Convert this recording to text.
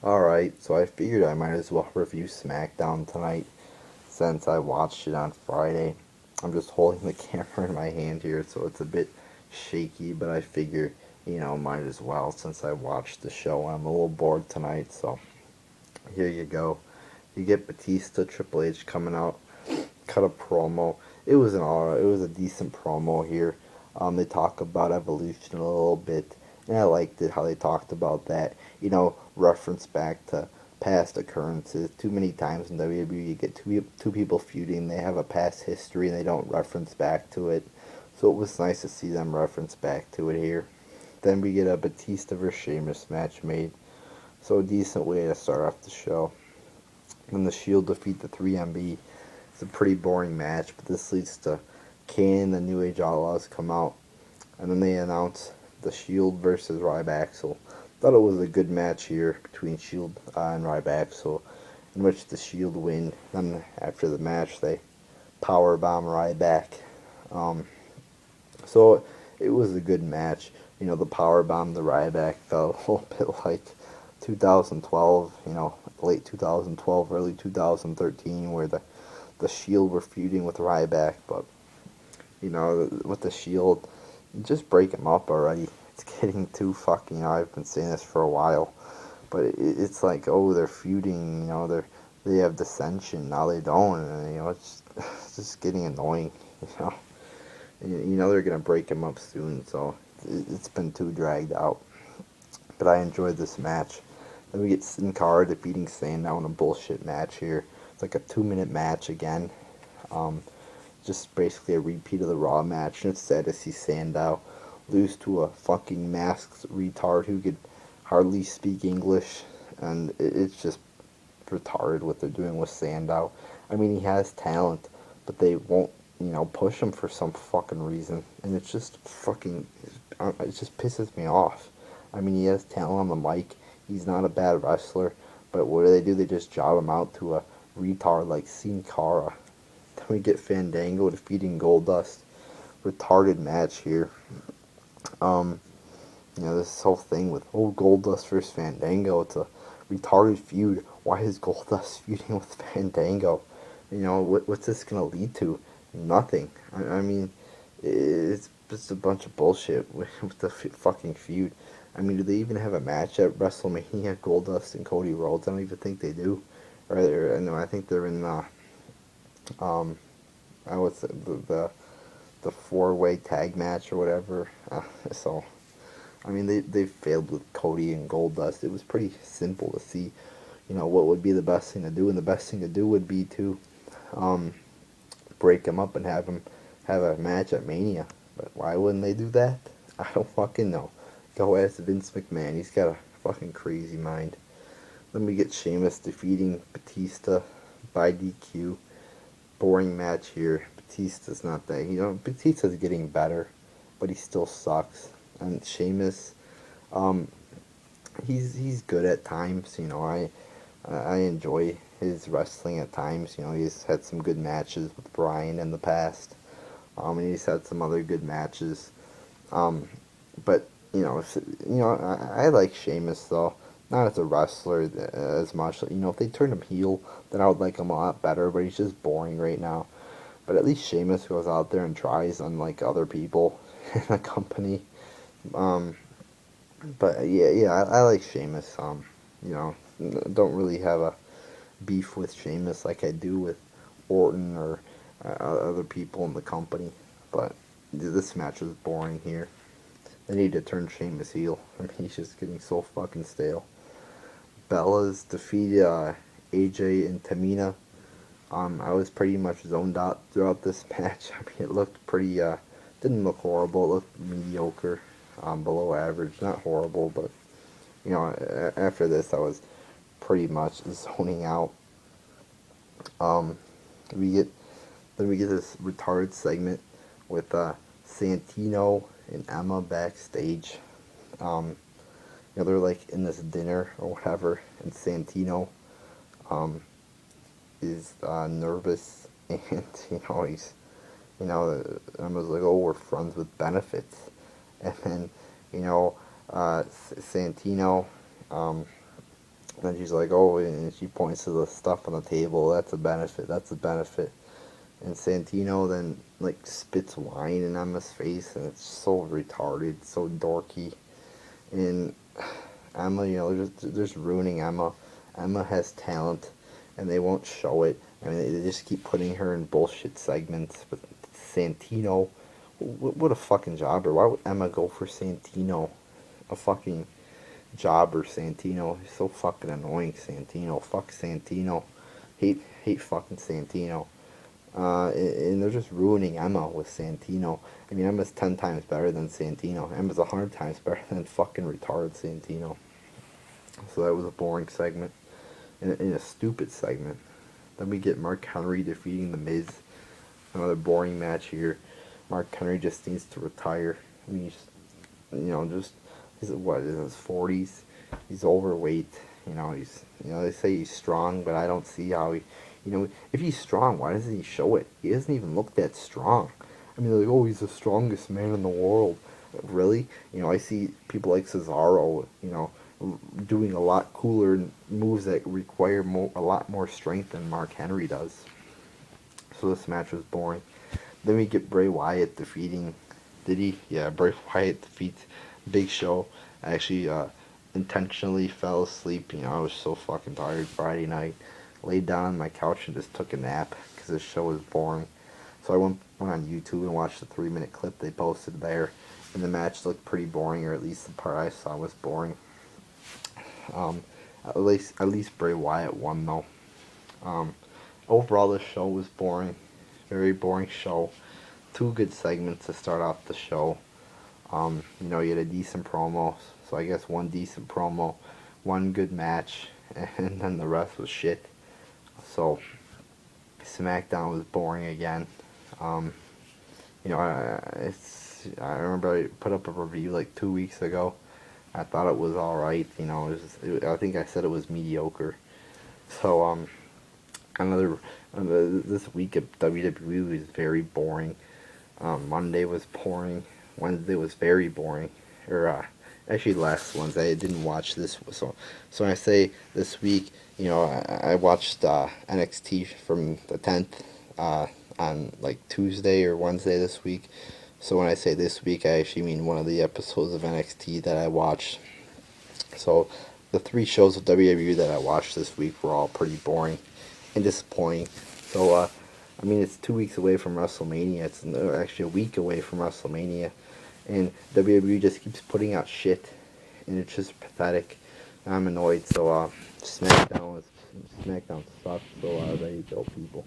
Alright, so I figured I might as well review Smackdown tonight since I watched it on Friday. I'm just holding the camera in my hand here, so it's a bit shaky, but I figure, might as well since I watched the show. I'm a little bored tonight, so here you go. You get Batista, Triple H coming out, cut a promo. It was a decent promo here. They talk about evolution a little bit, and I liked it how they talked about that. Reference back to past occurrences. Too many times in WWE, you get two people feuding. They have a past history, and they don't reference back to it. So it was nice to see them reference back to it here. Then we get a Batista vs Sheamus match made. So a decent way to start off the show. When the Shield defeat the 3MB, it's a pretty boring match, but this leads to Kane and the New Age Outlaws come out, and then they announce the Shield versus Ryback. So thought it was a good match here between Shield and Ryback. So in which the Shield win. Then after the match, they power bomb Ryback. Um, so it was a good match. The power bomb the Ryback felt a little bit like 2012. Late 2012, early 2013, where the Shield were feuding with Ryback, but with the Shield, just break him up already. It's getting too fucking. I've been saying this for a while, but it's like, oh, they're feuding. They have dissension now. They don't, and it's just getting annoying. You know, they're gonna break him up soon, so it's been too dragged out. But I enjoyed this match. Then we get Sin Cara defeating Sandow in a bullshit match here. It's like a 2 minute match again. Um, just basically a repeat of the Raw match. And it's sad to see Sandow lose to a fucking masked retard who could hardly speak English. And it's just retarded what they're doing with Sandow. I mean, he has talent, but they won't, push him for some fucking reason. And it's just fucking, it just pisses me off. I mean, he has talent on the mic. He's not a bad wrestler. But what do? They just job him out to a retard like Sin Cara. Then we get Fandango defeating Goldust. Retarded match here. Um, this whole thing with Goldust versus Fandango. It's a retarded feud. Why is Goldust feuding with Fandango? What's this gonna lead to? Nothing. I mean, it's just a bunch of bullshit with the fucking feud. I mean, do they even have a match at WrestleMania? Goldust and Cody Rhodes? I don't even think they do. Or no, I think they're in um, I would say the four-way tag match or whatever. So, I mean, they failed with Cody and Goldust. It was pretty simple to see, what would be the best thing to do, and the best thing to do would be to um, break them up and have them have a match at Mania. But why wouldn't they do that? I don't fucking know. Go ask Vince McMahon. He's got a fucking crazy mind. Then we get Sheamus defeating Batista by DQ. Boring match here. Batista's not that. Batista's getting better, but he still sucks. And Sheamus, um, he's good at times. I enjoy his wrestling at times. He's had some good matches with Bryan in the past. And he's had some other good matches. Um, but I like Sheamus though. Not as a wrestler as much. If they turned him heel, then I would like him a lot better. But he's just boring right now. But at least Sheamus goes out there and tries, unlike other people in the company. Um, but yeah, I like Sheamus. You know, don't really have a beef with Sheamus like I do with Orton or other people in the company. But this match was boring here. They need to turn Sheamus heel. I mean, he's just getting so fucking stale. Bella's defeated AJ and Tamina. I was pretty much zoned out throughout this match. I mean, it looked pretty, didn't look horrible. It looked mediocre, below average. Not horrible, but, after this, I was pretty much zoning out. Um, we get, then we get this retarded segment with, Santino and Emma backstage. Um, they're like in this dinner or whatever, and Santino, um, is nervous, and he's I was like, oh, we're friends with benefits, and then Santino, um, And then she's like, oh, and she points to the stuff on the table. That's a benefit. That's a benefit. And Santino then like spits wine in Emma's face, and it's so retarded, so dorky. And Emma, they're just ruining Emma. Emma has talent, and they won't show it. I mean, they just keep putting her in bullshit segments. But Santino, what a fucking jobber. Why would Emma go for Santino? A fucking jobber, Santino. He's so fucking annoying, Santino. Fuck Santino. Hate fucking Santino. And they're just ruining Emma with Santino. I mean, Emma's 10 times better than Santino. Emma's 100 times better than fucking retarded Santino. So that was a boring segment. In a stupid segment. Then we get Mark Henry defeating The Miz. Another boring match here. Mark Henry just needs to retire. I mean, he's what, in his 40s? He's overweight. They say he's strong, but I don't see how he, if he's strong, why doesn't he show it? He doesn't even look that strong. I mean, they're like, oh, he's the strongest man in the world. Really? I see people like Cesaro, doing a lot cooler moves that require a lot more strength than Mark Henry does. So this match was boring. Then we get Bray Wyatt defeating, did he? Yeah, Bray Wyatt defeats Big Show. I actually intentionally fell asleep. I was so fucking tired Friday night. Laid down on my couch and just took a nap because this show was boring. So I went on YouTube and watched the 3-minute clip they posted there. And the match looked pretty boring, or at least the part I saw was boring. At least Bray Wyatt won though. Overall, the show was boring. Very boring show. 2 good segments to start off the show. You had a decent promo, so I guess 1 decent promo, 1 good match, and then the rest was shit. So Smackdown was boring again. I remember I put up a review like 2 weeks ago. I thought it was alright. I think I said it was mediocre. So this week at WWE was very boring. Monday was boring. Wednesday was very boring. Actually, last Wednesday I didn't watch this. So when I say this week, I watched NXT from the 10th on like Tuesday or Wednesday this week. So when I say this week, I actually mean one of the episodes of NXT that I watched. So the 3 shows of WWE that I watched this week were all pretty boring and disappointing. So it's 2 weeks away from WrestleMania. It's actually a week away from WrestleMania, and WWE just keeps putting out shit, and it's just pathetic. I'm annoyed. So SmackDown sucks. So there you go, people.